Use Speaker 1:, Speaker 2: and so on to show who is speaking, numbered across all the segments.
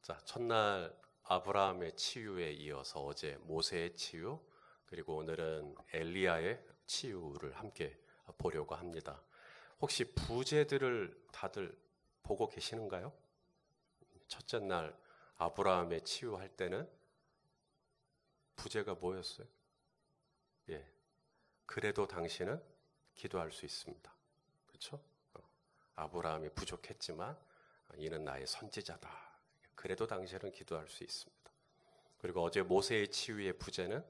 Speaker 1: 자, 첫날 아브라함의 치유에 이어서 어제 모세의 치유, 그리고 오늘은 엘리야의 치유를 함께 보려고 합니다. 혹시 부제들을 다들 보고 계시는가요? 첫째 날 아브라함의 치유할 때는 부제가 뭐였어요? 예, 그래도 당신은 기도할 수 있습니다. 그렇죠? 아브라함이 부족했지만 이는 나의 선지자다. 그래도 당신은 기도할 수 있습니다. 그리고 어제 모세의 치유의 부제는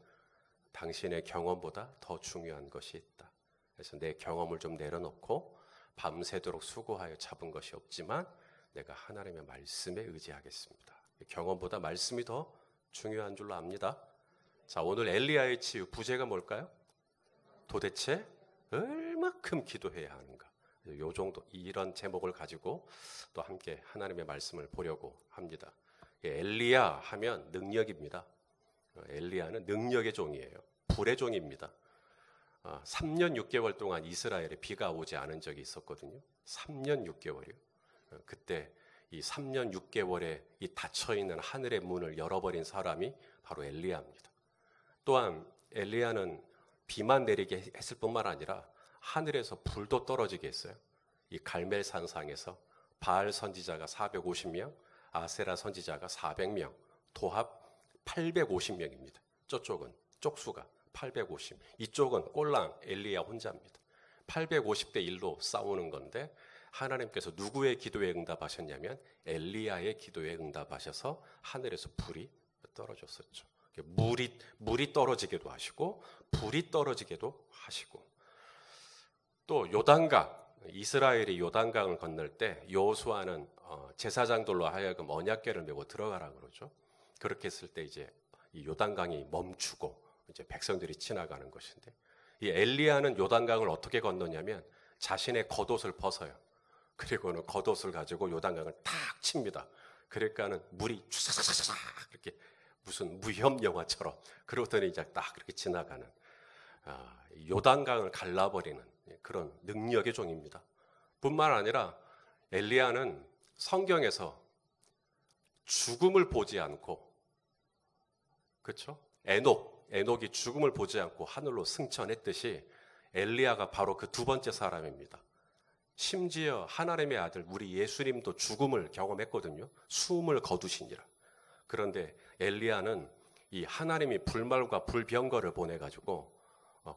Speaker 1: 당신의 경험보다 더 중요한 것이 있다. 그래서 내 경험을 좀 내려놓고 밤새도록 수고하여 잡은 것이 없지만 내가 하나님의 말씀에 의지하겠습니다. 경험보다 말씀이 더 중요한 줄로 압니다. 자, 오늘 엘리야의 치유 부제가 뭘까요? 도대체 얼마큼 기도해야 하는가? 요 정도 이런 제목을 가지고 또 함께 하나님의 말씀을 보려고 합니다. 엘리야 하면 능력입니다. 엘리야는 능력의 종이에요. 불의 종입니다. 3년 6개월 동안 이스라엘에 비가 오지 않은 적이 있었거든요. 3년 6개월이요. 그때 이 3년 6개월에 이 닫혀있는 하늘의 문을 열어버린 사람이 바로 엘리야입니다. 또한 엘리야는 비만 내리게 했을 뿐만 아니라 하늘에서 불도 떨어지게 했어요. 이 갈멜산상에서 바알 선지자가 450명, 아세라 선지자가 400명, 도합 850명입니다. 저쪽은 쪽수가 850, 이쪽은 꼴랑 엘리야 혼자입니다. 850대 1로 싸우는 건데 하나님께서 누구의 기도에 응답하셨냐면 엘리야의 기도에 응답하셔서 하늘에서 불이 떨어졌었죠. 물이 떨어지기도 하시고 불이 떨어지기도 하시고, 또 요단강, 이스라엘이 요단강을 건널 때 여호수아는 제사장들로 하여금 언약궤를 메고 들어가라 그러죠. 그렇게 했을 때 이제 이 요단강이 멈추고 이제 백성들이 지나가는 것인데, 이 엘리야는 요단강을 어떻게 건너냐면 자신의 겉옷을 벗어요. 그리고는 겉옷을 가지고 요단강을 탁 칩니다. 그러니까는 물이 쫙 이렇게 무슨 무협 영화처럼, 그러더니 이제 딱 그렇게 지나가는 요단강을 갈라버리는 그런 능력의 종입니다. 뿐만 아니라 엘리야는 성경에서 죽음을 보지 않고, 그렇죠? 에녹이 죽음을 보지 않고 하늘로 승천했듯이 엘리야가 바로 그 두 번째 사람입니다. 심지어 하나님의 아들 우리 예수님도 죽음을 경험했거든요. 숨을 거두시니라. 그런데 엘리야는 이 하나님이 불말과 불병거를 보내가지고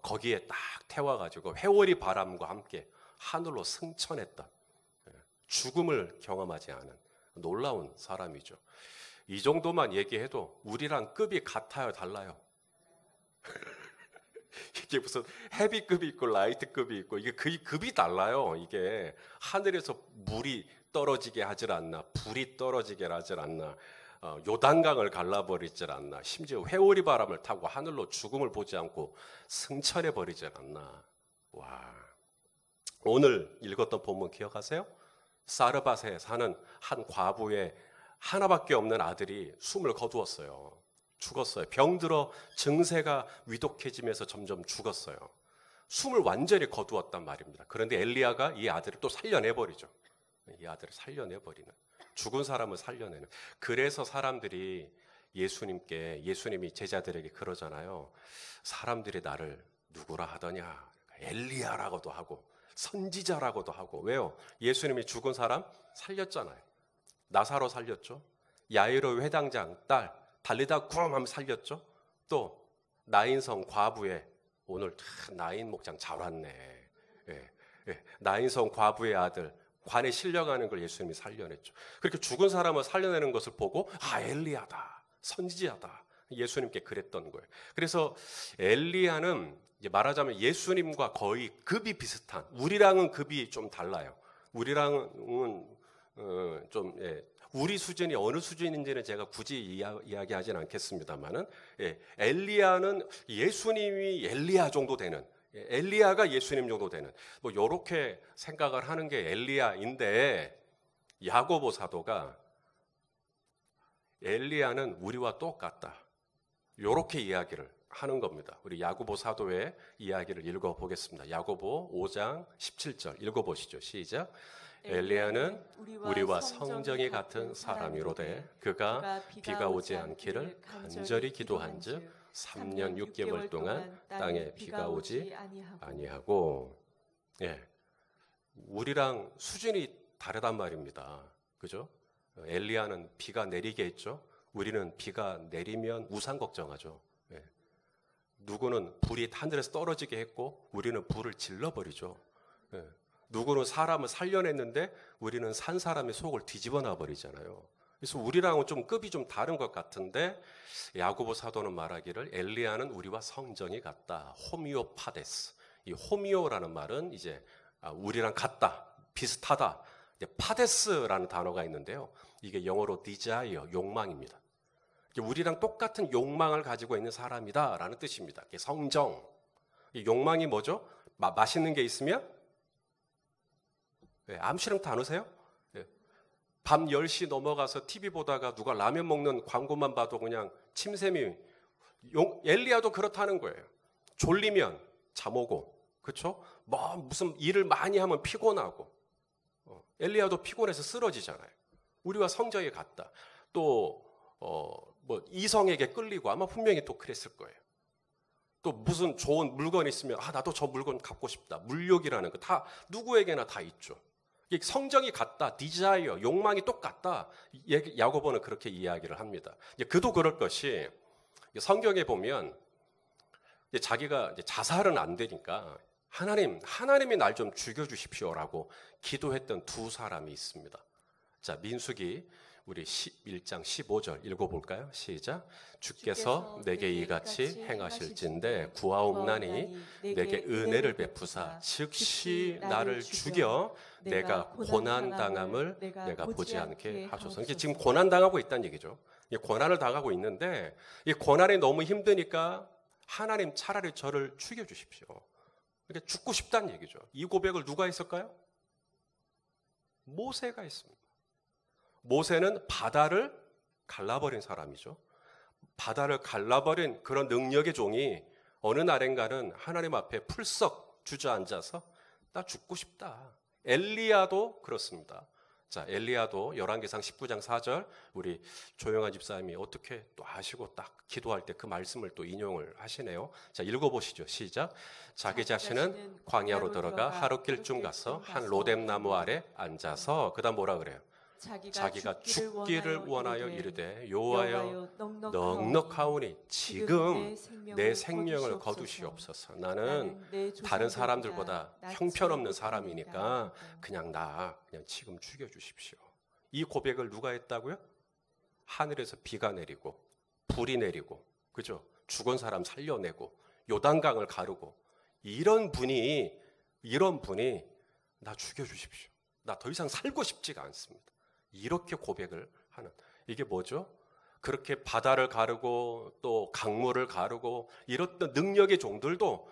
Speaker 1: 거기에 딱 태워가지고 회오리 바람과 함께 하늘로 승천했던, 죽음을 경험하지 않은 놀라운 사람이죠. 이 정도만 얘기해도 우리랑 급이 같아요, 달라요? 이게 무슨 헤비급이 있고 라이트급이 있고, 이게 급이 달라요. 이게 하늘에서 물이 떨어지게 하질 않나, 불이 떨어지게 하질 않나, 요단강을 갈라버리질 않나, 심지어 회오리 바람을 타고 하늘로 죽음을 보지 않고 승천해 버리질 않나. 와, 오늘 읽었던 본문 기억하세요? 사르밧에 사는 한 과부의 하나밖에 없는 아들이 숨을 거두었어요. 죽었어요. 병들어 증세가 위독해지면서 점점 죽었어요. 숨을 완전히 거두었단 말입니다. 그런데 엘리야가 이 아들을 또 살려내버리죠. 이 아들을 살려내버리는, 죽은 사람을 살려내는. 그래서 사람들이 예수님이 제자들에게 그러잖아요. 사람들이 나를 누구라 하더냐, 엘리야라고도 하고 선지자라고도 하고. 왜요? 예수님이 죽은 사람 살렸잖아요. 나사로 살렸죠. 야이로 회당장 딸 달리다 쿵 하면 살렸죠. 또 나인성 과부의, 오늘 나인 목장 잘 왔네. 나인성 과부의 아들 관에 실려가는 걸 예수님이 살려냈죠. 그렇게 죽은 사람을 살려내는 것을 보고 엘리야다, 선지자다, 예수님께 그랬던 거예요. 그래서 엘리야는 이제 말하자면 예수님과 거의 급이 비슷한, 우리랑은 급이 좀 달라요. 우리랑은 우리 수준이 어느 수준인지는 제가 굳이 이야기하지는 않겠습니다만은, 엘리야는 예수님이 엘리야 정도 되는, 엘리야가 예수님 정도 되는, 뭐 이렇게 생각을 하는 게 엘리야인데, 야고보 사도가 엘리야는 우리와 똑같다, 이렇게 이야기를 하는 겁니다. 우리 야고보 사도의 이야기를 읽어보겠습니다. 야고보 5장 17절 읽어보시죠. 시작. 엘리야는 우리와 성정이 같은 사람이로되 그가 비가 오지 않기를 간절히 기도한즉 3년 6개월 동안 땅에 비가 오지 아니하고. 예, 우리랑 수준이 다르단 말입니다. 그죠? 엘리야는 비가 내리게 했죠. 우리는 비가 내리면 우산 걱정하죠. 예. 누구는 불이 하늘에서 떨어지게 했고 우리는 불을 질러버리죠. 예. 누구는 사람을 살려냈는데 우리는 산 사람의 속을 뒤집어 놔버리잖아요. 그래서 우리랑은 좀 급이 좀 다른 것 같은데 야고보 사도는 말하기를 엘리야는 우리와 성정이 같다. 호미오파데스. 이 호미오라는 말은 이제 우리랑 같다, 비슷하다. 파데스라는 단어가 있는데요. 이게 영어로 desire, 욕망입니다. 우리랑 똑같은 욕망을 가지고 있는 사람이다라는 뜻입니다. 성정. 이 욕망이 뭐죠? 맛있는 게 있으면 암시렁 다누세요? 밤 10시 넘어가서 TV 보다가 누가 라면 먹는 광고만 봐도 그냥 침샘이 엘리야도 그렇다는 거예요. 졸리면 잠 오고, 그렇죠? 뭐 무슨 일을 많이 하면 피곤하고, 엘리야도 피곤해서 쓰러지잖아요. 우리와 성정이 같다. 또 뭐 이성에게 끌리고 아마 분명히 또 그랬을 거예요. 또 무슨 좋은 물건이 있으면 나도 저 물건 갖고 싶다. 물욕이라는 거 다 누구에게나 다 있죠. 성정이 같다, 디자이어, 욕망이 똑같다. 야고보는 그렇게 이야기를 합니다. 그도 그럴 것이 성경에 보면 자기가 자살은 안 되니까 하나님이 날 좀 죽여주십시오라고 기도했던 두 사람이 있습니다. 자, 민수기 우리 1장 15절 읽어볼까요? 시작. 주께서 내게 이같이 행하실진대 구하옵나니 내게 은혜를 베푸사 즉시 나를 죽여 내가 고난당함을 내가 보지 않게 하소서. 이게 지금 고난당하고 있다는 얘기죠. 고난을 당하고 있는데 이 고난이 너무 힘드니까 하나님 차라리 저를 죽여주십시오. 그러니까 죽고 싶다는 얘기죠. 이 고백을 누가 했을까요? 모세가 했습니다. 모세는 바다를 갈라버린 사람이죠. 바다를 갈라버린 그런 능력의 종이 어느 날인가는 하나님 앞에 풀썩 주저앉아서 나 죽고 싶다. 엘리야도 그렇습니다. 자, 엘리야도 열왕기상 19장 4절 우리 조용한 집사님이 어떻게 또 하시고 딱 기도할 때 그 말씀을 또 인용을 하시네요. 자, 읽어보시죠. 시작. 자기 자신은 광야로 들어가 하룻길쯤 가서 한 로뎀나무 아래 앉아서 그다음 뭐라 그래요? 자기가 죽기를 원하여 이르되 여호와여 넉넉하오니 지금 내 생명을 거두시옵소서. 나는 다른 사람들보다 형편없는 사람이니까 그냥 지금 죽여주십시오. 이 고백을 누가 했다고요? 하늘에서 비가 내리고 불이 내리고, 그죠? 죽은 사람 살려내고 요단강을 가르고 이런 분이 나 죽여주십시오. 나 더 이상 살고 싶지가 않습니다. 이렇게 고백을 하는, 이게 뭐죠? 그렇게 바다를 가르고 또 강물을 가르고 이런 능력의 종들도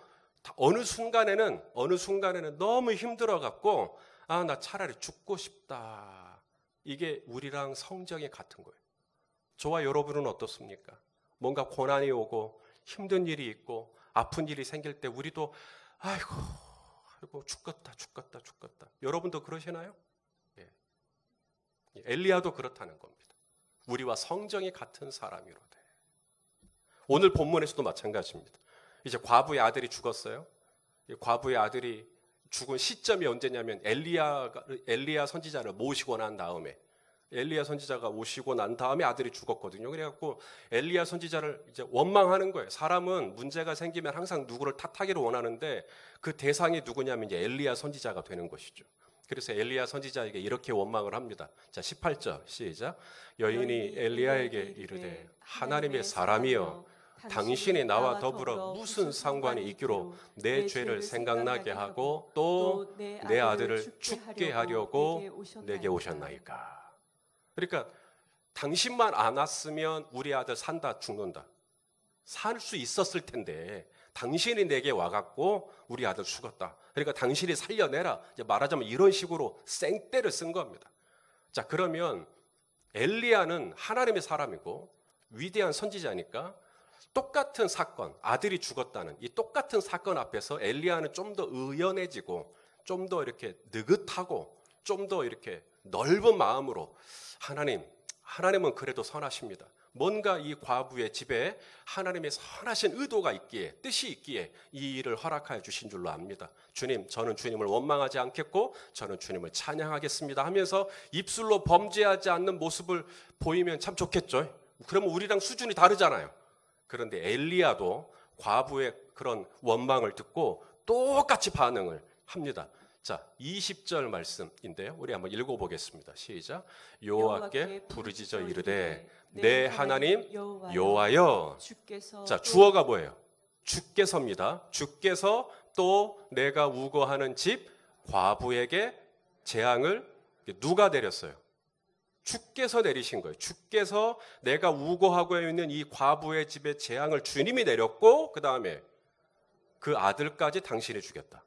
Speaker 1: 어느 순간에는 너무 힘들어 갖고 나 차라리 죽고 싶다. 이게 우리랑 성정이 같은 거예요. 저와 여러분은 어떻습니까? 뭔가 고난이 오고 힘든 일이 있고 아픈 일이 생길 때 우리도 아이고 죽겠다. 여러분도 그러시나요? 엘리야도 그렇다는 겁니다. 우리와 성정이 같은 사람이로되. 오늘 본문에서도 마찬가지입니다. 이제 과부의 아들이 죽었어요. 과부의 아들이 죽은 시점이 언제냐면 엘리야 선지자를 모시고 난 다음에, 엘리야 선지자가 오시고 난 다음에 아들이 죽었거든요. 그래갖고 엘리야 선지자를 이제 원망하는 거예요. 사람은 문제가 생기면 항상 누구를 탓하기를 원하는데 그 대상이 누구냐면 이제 엘리야 선지자가 되는 것이죠. 그래서 엘리야 선지자에게 이렇게 원망을 합니다. 자, 18절 시작. 여인이 엘리야에게 이르되 하나님의 사람이여 당신이 나와 더불어 무슨 상관이 있기로 내 죄를 생각나게 하고 또 내 아들을 죽게 하려고 내게 오셨나이까. 그러니까 당신만 안 왔으면 우리 아들 산다 죽는다. 살 수 있었을 텐데 당신이 내게 와갖고 우리 아들 죽었다. 그러니까 당신이 살려내라. 이제 말하자면 이런 식으로 생떼를 쓴 겁니다. 자, 그러면 엘리야는 하나님의 사람이고 위대한 선지자니까 똑같은 사건, 아들이 죽었다는 이 똑같은 사건 앞에서 엘리야는 좀 더 의연해지고 좀 더 이렇게 느긋하고 좀 더 이렇게 넓은 마음으로 하나님은 그래도 선하십니다. 뭔가 이 과부의 집에 하나님의 선하신 의도가 있기에, 뜻이 있기에 이 일을 허락하여 주신 줄로 압니다. 주님, 저는 주님을 원망하지 않겠고 저는 주님을 찬양하겠습니다 하면서 입술로 범죄하지 않는 모습을 보이면 참 좋겠죠. 그러면 우리랑 수준이 다르잖아요. 그런데 엘리야도 과부의 그런 원망을 듣고 똑같이 반응을 합니다. 자, 20절 말씀인데요. 우리 한번 읽어보겠습니다. 시작. 여호와께 부르짖어 이르되 내 하나님 여호와여. 자, 주어가 뭐예요? 주께서입니다. 주께서 또 내가 우거하는 집 과부에게 재앙을 누가 내렸어요? 주께서 내리신 거예요. 주께서 내가 우거하고 있는 이 과부의 집에 재앙을 주님이 내렸고, 그 다음에 그 아들까지 당신이 죽였다.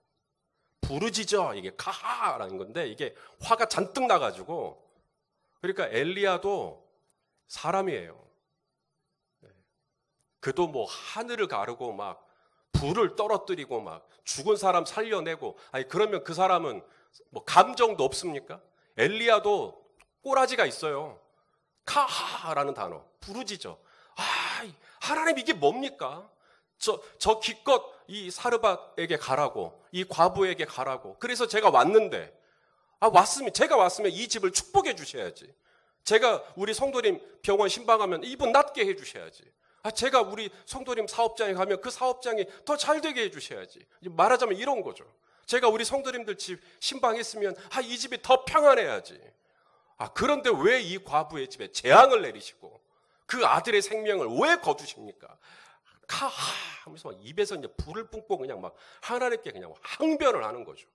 Speaker 1: 부르짖어, 이게 카하라는 건데 이게 화가 잔뜩 나가지고, 그러니까 엘리야도 사람이에요. 그도 뭐 하늘을 가르고 막 불을 떨어뜨리고 막 죽은 사람 살려내고, 아니 그러면 그 사람은 뭐 감정도 없습니까? 엘리야도 꼬라지가 있어요. 카하라는 단어, 부르짖어. 하나님 이게 뭡니까? 저 기껏 이 사르밧에게 가라고, 이 과부에게 가라고. 그래서 제가 왔는데, 제가 왔으면 이 집을 축복해 주셔야지. 제가 우리 성도님 병원 신방하면 이분 낫게 해 주셔야지. 제가 우리 성도님 사업장에 가면 그 사업장이 더 잘 되게 해 주셔야지. 말하자면 이런 거죠. 제가 우리 성도님들 집 신방했으면 이 집이 더 평안해야지. 그런데 왜 이 과부의 집에 재앙을 내리시고 그 아들의 생명을 왜 거두십니까? 하면서 막 입에서 이제 불을 뿜고 그냥 막 하나님께 그냥 항변을 하는 거죠.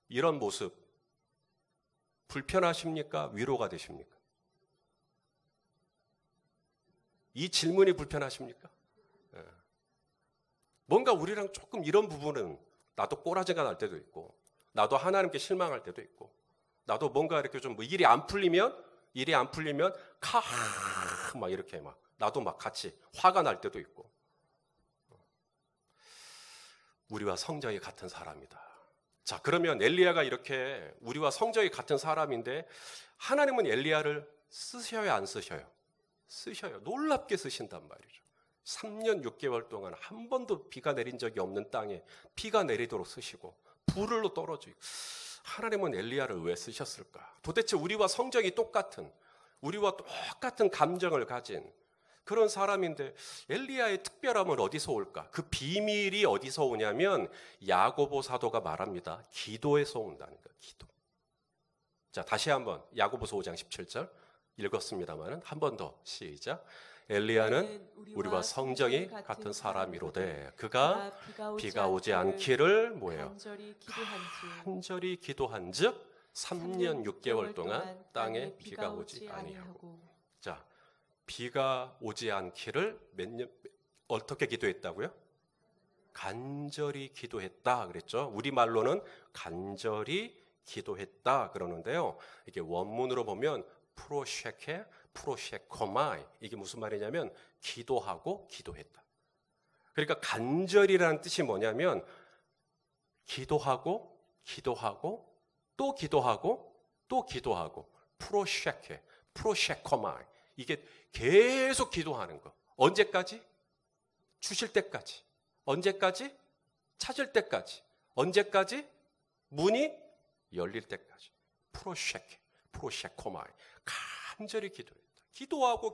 Speaker 1: 이런 모습 불편하십니까? 위로가 되십니까? 이 질문이 불편하십니까? 뭔가 우리랑 조금 이런 부분은 나도 꼬라지가 날 때도 있고, 나도 하나님께 실망할 때도 있고, 나도 뭔가 이렇게 좀 일이 안 풀리면 막 이렇게 막 나도 막 같이 화가 날 때도 있고. 우리와 성정이 같은 사람이다. 자, 그러면 엘리야가 이렇게 우리와 성정이 같은 사람인데 하나님은 엘리야를 쓰셔요, 안 쓰셔요? 쓰셔요. 놀랍게 쓰신단 말이죠. 3년 6개월 동안 한 번도 비가 내린 적이 없는 땅에 비가 내리도록 쓰시고 불을로 떨어지고. 하나님은 엘리야를 왜 쓰셨을까? 도대체 우리와 성정이 똑같은, 우리와 똑같은 감정을 가진 그런 사람인데 엘리야의 특별함은 어디서 올까? 그 비밀이 어디서 오냐면 야고보 사도가 말합니다. 기도에서 온다는 거예요. 기도. 자, 다시 한번 야고보서 5장 17절 읽었습니다만 한 번 더 시작. 엘리야는 우리와 성정이 같은 사람이로되 그가 비가 오지 않기를 뭐예요? 간절히 기도한즉 3년 6개월 동안 땅에 비가 오지 아니하고. 자, 비가 오지 않기를 어떻게 기도했다고요? 간절히 기도했다 그랬죠. 우리말로는 간절히 기도했다 그러는데요. 이게 원문으로 보면 프로셰코마이, 이게 무슨 말이냐면 기도하고 기도했다. 그러니까 간절이라는 뜻이 뭐냐면 기도하고 또 기도하고 또 기도하고, 프로셰코마이, 이게 계속 기도하는 거. 언제까지? 주실 때까지. 언제까지? 찾을 때까지. 언제까지? 문이 열릴 때까지. 프로셰코마이, 간절히 기도했다. 기도하고.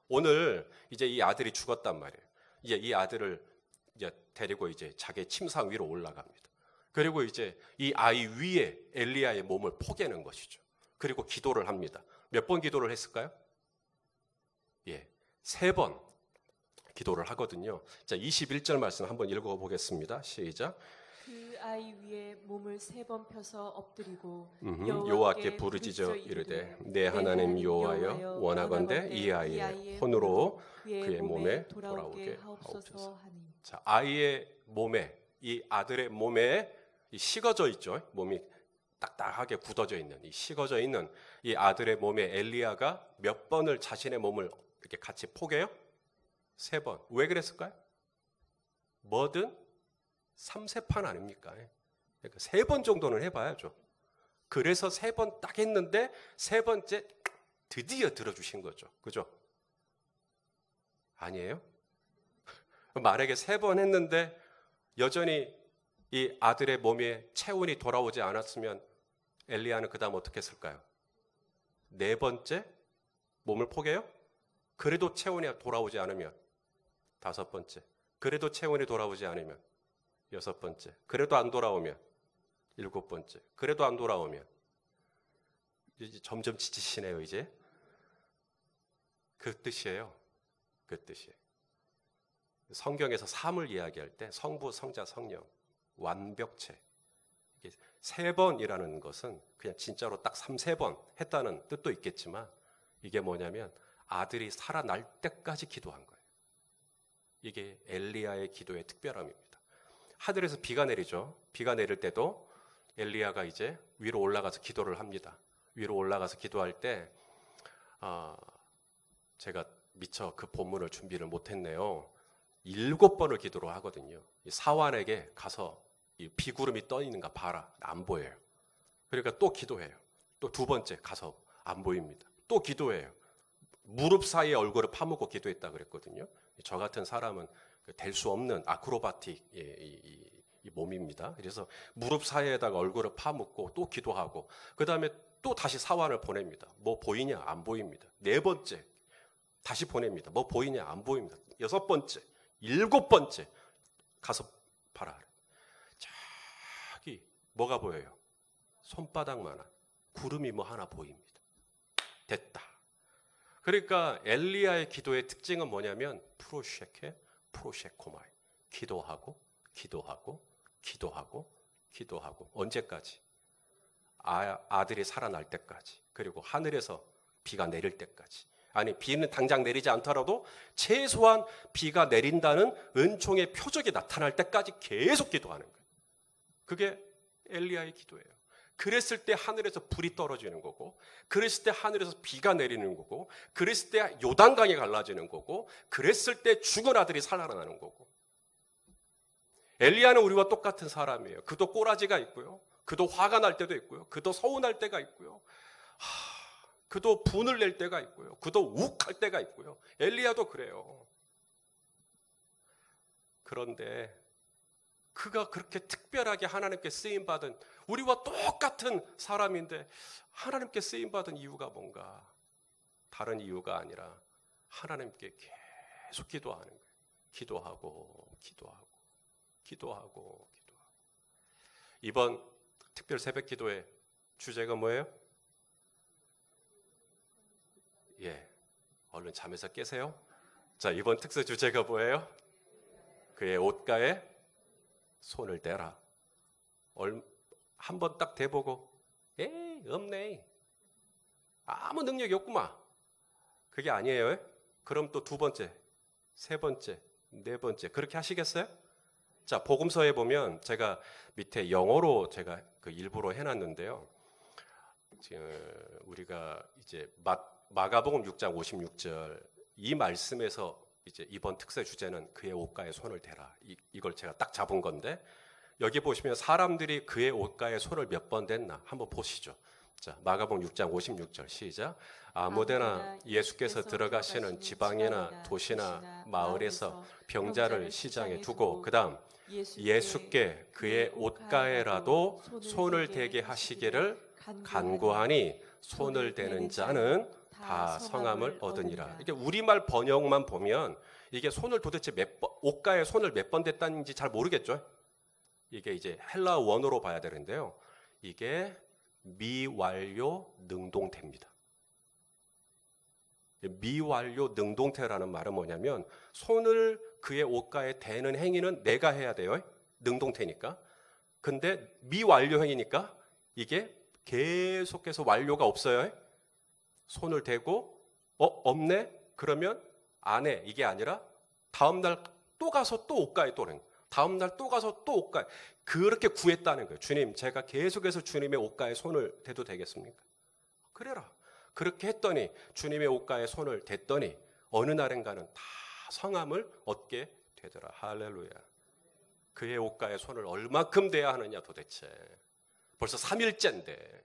Speaker 1: 오늘 이제 이 아들이 죽었단 말이에요. 이제 이 아들을 이제 데리고 이제 자기 침상 위로 올라갑니다. 그리고 이제 이 아이 위에 엘리야의 몸을 포개는 것이죠. 그리고 기도를 합니다. 몇 번 기도를 했을까요? 3번 기도를 하거든요. 자, 21절 말씀 한번 읽어보겠습니다. 시작.
Speaker 2: 그 아이 위에 몸을 3번 펴서 엎드리고
Speaker 1: 여호와께 부르짖어 이르되 내 하나님 여호와여, 원하건대 이 아이의 혼으로 그의 몸에 돌아오게 하옵소서. 자, 아이의 몸에, 이 아들의 몸에 식어져 있죠. 몸이 딱딱하게 굳어져 있는, 이 식어져 있는 이 아들의 몸에 엘리야가 몇 번을 자신의 몸을 이렇게 같이 포개요? 3번. 왜 그랬을까요? 뭐든 3세판 아닙니까? 그러니까 3번 정도는 해봐야죠. 그래서 3번 딱 했는데 3번째 드디어 들어주신 거죠. 그죠? 아니에요? 만약에 3번 했는데 여전히 이 아들의 몸에 체온이 돌아오지 않았으면 엘리야는 그 다음 어떻게 했을까요? 4번째 몸을 포개요? 그래도 체온이 돌아오지 않으면 5번째, 그래도 체온이 돌아오지 않으면 6번째, 그래도 안 돌아오면 7번째, 그래도 안 돌아오면 이제 점점 지치시네요. 이제 그 뜻이에요. 그 뜻이에요. 성경에서 삶을 이야기할 때 성부, 성자, 성령 완벽체 3번이라는 것은 그냥 진짜로 딱 3번 했다는 뜻도 있겠지만 이게 뭐냐면 아들이 살아날 때까지 기도한 거예요. 이게 엘리야의 기도의 특별함입니다. 하늘에서 비가 내리죠. 비가 내릴 때도 엘리야가 이제 위로 올라가서 기도를 합니다. 위로 올라가서 기도할 때 제가 미처 그 본문을 준비를 못했네요. 7번을 기도를 하거든요. 사환에게 가서 이 비구름이 떠 있는가 봐라. 안 보여요. 그러니까 또 기도해요. 또 2번째 가서 안 보입니다. 또 기도해요. 무릎 사이에 얼굴을 파묻고 기도했다 그랬거든요. 저 같은 사람은 될 수 없는 아크로바틱 이 몸입니다. 그래서 무릎 사이에다가 얼굴을 파묻고 또 기도하고 그 다음에 또 다시 사환을 보냅니다. 뭐 보이냐? 안 보입니다. 4번째 다시 보냅니다. 뭐 보이냐? 안 보입니다. 6번째, 7번째 가서 봐라. 저기 뭐가 보여요? 손바닥만한 구름이 뭐 하나 보입니다. 됐다. 그러니까 엘리야의 기도의 특징은 뭐냐면 프로셰케, 프로셰코마이. 기도하고 기도하고 기도하고 기도하고 언제까지? 아들이 살아날 때까지. 그리고 하늘에서 비가 내릴 때까지. 아니 비는 당장 내리지 않더라도 최소한 비가 내린다는 은총의 표적이 나타날 때까지 계속 기도하는 거예요. 그게 엘리야의 기도예요. 그랬을 때 하늘에서 불이 떨어지는 거고, 그랬을 때 하늘에서 비가 내리는 거고, 그랬을 때 요단강이 갈라지는 거고, 그랬을 때 죽은 아들이 살아나는 거고. 엘리야는 우리와 똑같은 사람이에요. 그도 꼬라지가 있고요. 그도 화가 날 때도 있고요. 그도 서운할 때가 있고요. 그도 분을 낼 때가 있고요. 그도 욱할 때가 있고요. 엘리야도 그래요. 그런데 그가 그렇게 특별하게 하나님께 쓰임받은 우리와 똑같은 사람인데 하나님께 쓰임받은 이유가 뭔가? 다른 이유가 아니라 하나님께 계속 기도하는 거예요. 기도하고 기도하고 기도하고 기도하고. 이번 특별 새벽 기도의 주제가 뭐예요? 예, 얼른 잠에서 깨세요. 자, 이번 특수 주제가 뭐예요? 그의 옷가에 손을 대라. 한 번 딱 대보고 에이 없네. 아무 능력이 없구만. 그게 아니에요. 그럼 또 2번째, 3번째, 4번째 그렇게 하시겠어요? 자, 복음서에 보면 제가 밑에 영어로 제가 그 일부러 해놨는데요. 지금 우리가 이제 마가복음 6장 56절 이 말씀에서 이제 이번 특세 주제는 그의 옷가에 손을 대라. 이걸 제가 딱 잡은 건데 여기 보시면 사람들이 그의 옷가에 손을 몇 번 댔나 한번 보시죠. 자, 마가복음 6장 56절 시작. 아무데나 예수께서 들어가시는 지방이나 도시나 마을에서 병자를 시장에 두고 그다음 예수께 그의 옷가에라도 손을 대게 하시기를 간구하니 손을 대는 자는 다 성함을 얻으니라. 이게 우리말 번역만 보면 이게 손을 도대체 옷가에 손을 몇 번 댔다는지 잘 모르겠죠. 이게 이제 헬라어 원어로 봐야 되는데요. 이게 미완료 능동태입니다. 미완료 능동태라는 말은 뭐냐면 손을 그의 옷가에 대는 행위는 내가 해야 돼요. 능동태니까. 근데 미완료형이니까 이게 계속해서 완료가 없어요. 손을 대고 없네? 그러면 안 해. 이게 아니라 다음 날 또 가서 또 옷가에 또 다음 날 또 가서 또 옷가에 그렇게 구했다는 거예요. 주님, 제가 계속해서 주님의 옷가에 손을 대도 되겠습니까? 그래라. 그렇게 했더니 주님의 옷가에 손을 댔더니 어느 날인가는 다 성함을 얻게 되더라. 할렐루야. 그의 옷가에 손을 얼만큼 대야 하느냐 도대체. 벌써 3일째인데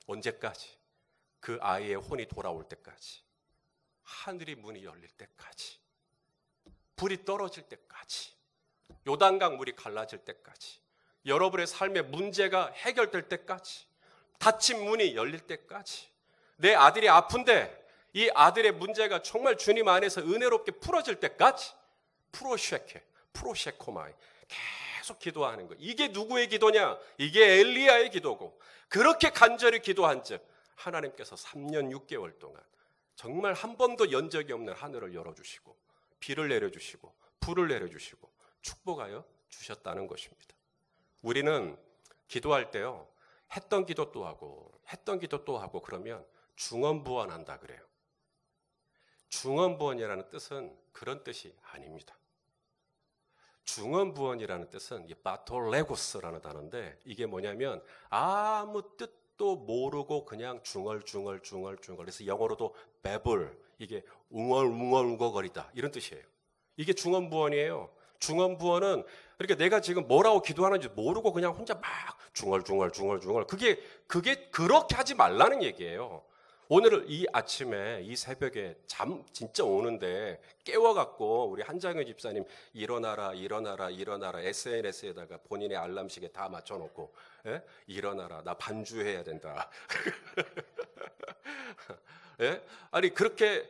Speaker 1: 언제까지? 그 아이의 혼이 돌아올 때까지, 하늘이 문이 열릴 때까지, 불이 떨어질 때까지, 요단강 물이 갈라질 때까지, 여러분의 삶의 문제가 해결될 때까지, 닫힌 문이 열릴 때까지, 내 아들이 아픈데 이 아들의 문제가 정말 주님 안에서 은혜롭게 풀어질 때까지 프로셰코마이 계속 기도하는 거예요. 이게 누구의 기도냐? 이게 엘리야의 기도고, 그렇게 간절히 기도한 즉 하나님께서 3년 6개월 동안 정말 한 번도 연 적이 없는 하늘을 열어주시고 비를 내려주시고 불을 내려주시고 축복하여 주셨다는 것입니다. 우리는 기도할 때요, 했던 기도 또 하고 그러면 중언부언한다 그래요. 중언부언이라는 뜻은 그런 뜻이 아닙니다. 중언부언이라는 뜻은 바톨레고스라는 단어인데, 이게 뭐냐면 아무 뜻도 모르고 그냥 중얼중얼. 그래서 영어로도 베블, 이게 웅얼웅얼거리다 이런 뜻이에요. 이게 중언부언이에요. 중언부언은 그러니까 내가 지금 뭐라고 기도하는지 모르고 그냥 혼자 막 중얼중얼. 그게 그렇게 하지 말라는 얘기예요. 오늘 이 아침에 이 새벽에 잠 진짜 오는데 깨워갖고 우리 한장현 집사님 일어나라 SNS에다가 본인의 알람시계 다 맞춰놓고, 예? 일어나라, 나 반주해야 된다. 예? 아니 그렇게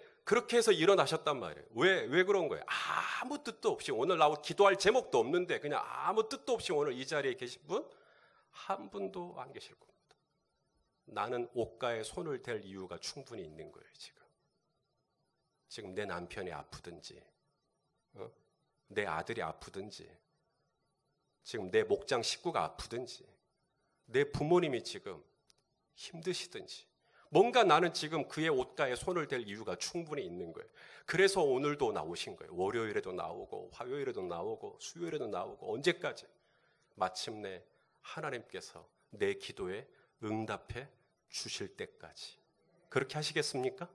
Speaker 1: 해서 일어나셨단 말이에요. 왜 그런 거예요? 아무 뜻도 없이, 오늘 나와 기도할 제목도 없는데 그냥 아무 뜻도 없이 오늘 이 자리에 계신 분 한 분도 안 계실 겁니다. 나는 옷가에 손을 댈 이유가 충분히 있는 거예요. 지금 내 남편이 아프든지, 내 아들이 아프든지, 지금 내 목장 식구가 아프든지, 내 부모님이 지금 힘드시든지, 뭔가 나는 지금 그의 옷가에 손을 댈 이유가 충분히 있는 거예요. 그래서 오늘도 나오신 거예요. 월요일에도 나오고 화요일에도 나오고 수요일에도 나오고, 언제까지? 마침내 하나님께서 내 기도에 응답해 주실 때까지. 그렇게 하시겠습니까?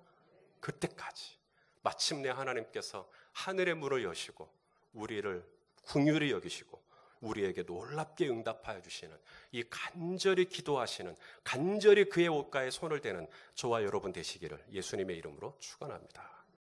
Speaker 1: 그때까지. 마침내 하나님께서 하늘의 문을 여시고 우리를 긍휼히 여기시고 우리에게 놀랍게 응답하여 주시는, 이 간절히 기도하시는, 간절히 그의 옷가에 손을 대는 저와 여러분 되시기를 예수님의 이름으로 축원합니다.